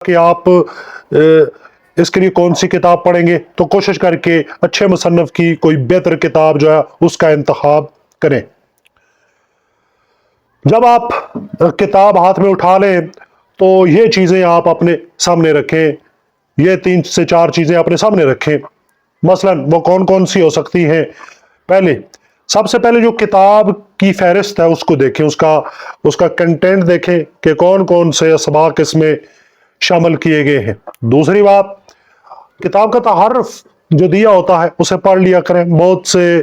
کہ آپ اس کے لیے کون سی کتاب پڑھیں گے، تو کوشش کر کے اچھے مصنف کی کوئی بہتر کتاب جو ہے اس کا انتخاب کریں۔ جب آپ کتاب ہاتھ میں اٹھا لیں تو یہ چیزیں آپ اپنے سامنے رکھیں، یہ 3 سے 4 چیزیں اپنے سامنے رکھیں۔ مثلا وہ کون کون سی ہو سکتی ہیں؟ سب سے پہلے جو کتاب کی فہرست ہے اس کو دیکھیں، اس کا کنٹینٹ دیکھیں کہ کون کون سے اسباق اس میں شامل کیے گئے ہیں۔ دوسری بات، کتاب کا تعارف جو دیا ہوتا ہے اسے پڑھ لیا کریں۔ بہت سے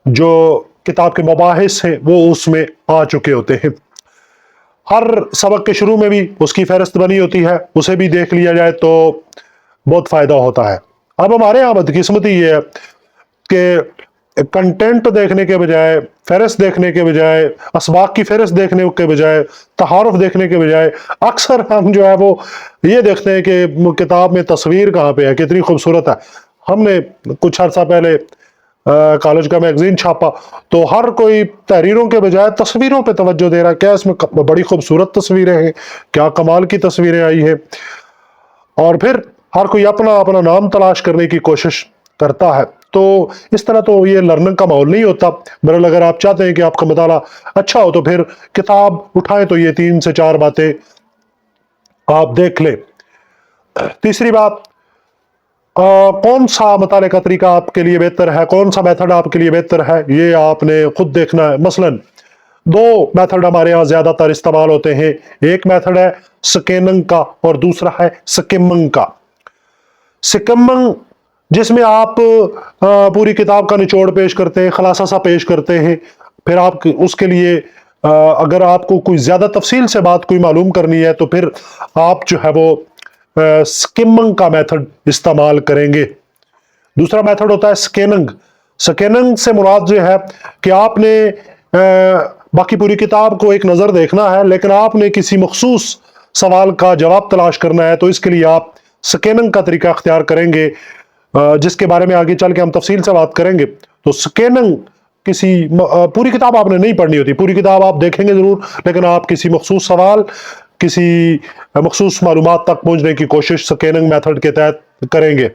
جو کتاب کے مباحث ہیں وہ اس میں آ چکے ہوتے ہیں۔ ہر سبق کے شروع میں بھی اس کی فہرست بنی ہوتی ہے، اسے بھی دیکھ لیا جائے تو بہت فائدہ ہوتا ہے۔ اب ہمارے یہاں بدقسمتی یہ ہے کہ کنٹینٹ دیکھنے کے بجائے، فہرست دیکھنے کے بجائے، اسباق کی فہرست دیکھنے کے بجائے، تعارف دیکھنے کے بجائے اکثر ہم جو ہے وہ یہ دیکھتے ہیں کہ کتاب میں تصویر کہاں پہ ہے، کتنی خوبصورت ہے۔ ہم نے کچھ عرصہ پہلے کالج کا میگزین چھاپا تو ہر کوئی تحریروں کے بجائے تصویروں پہ توجہ دے رہا ہے، کیا اس میں بڑی خوبصورت تصویریں ہیں، کیا کمال کی تصویریں آئی ہیں، اور پھر ہر کوئی اپنا اپنا نام تلاش کرنے کی کوشش کرتا ہے۔ تو اس طرح تو یہ لرننگ کا ماحول نہیں ہوتا۔ بہرحال اگر آپ چاہتے ہیں کہ آپ کا مطالعہ اچھا ہو تو پھر کتاب اٹھائیں تو یہ 3 سے 4 باتیں آپ دیکھ لیں۔ تیسری بات، کون سا مطالعے کا طریقہ آپ کے لیے بہتر ہے، کون سا میتھڈ آپ کے لیے بہتر ہے، یہ آپ نے خود دیکھنا ہے۔ مثلا 2 میتھڈ ہمارے ہاں زیادہ تر استعمال ہوتے ہیں، ایک میتھڈ ہے سکیننگ کا اور دوسرا ہے سکمنگ کا۔ سکمنگ جس میں آپ پوری کتاب کا نچوڑ پیش کرتے ہیں، خلاصہ سا پیش کرتے ہیں، پھر آپ اس کے لیے اگر آپ کو کوئی زیادہ تفصیل سے بات کوئی معلوم کرنی ہے تو پھر آپ جو ہے وہ سکمنگ کا میتھڈ استعمال کریں گے۔ دوسرا میتھڈ ہوتا ہے سکیننگ۔ سکیننگ سے مراد یہ ہے کہ آپ نے باقی پوری کتاب کو ایک نظر دیکھنا ہے، لیکن آپ نے کسی مخصوص سوال کا جواب تلاش کرنا ہے، تو اس کے لیے آپ سکیننگ کا طریقہ اختیار کریں گے، جس کے بارے میں آگے چل کے ہم تفصیل سے بات کریں گے۔ تو سکیننگ پوری کتاب آپ نے نہیں پڑھنی ہوتی، پوری کتاب آپ دیکھیں گے ضرور، لیکن آپ کسی مخصوص سوال، کسی مخصوص معلومات تک پہنچنے کی کوشش سکیننگ میتھڈ کے تحت کریں گے۔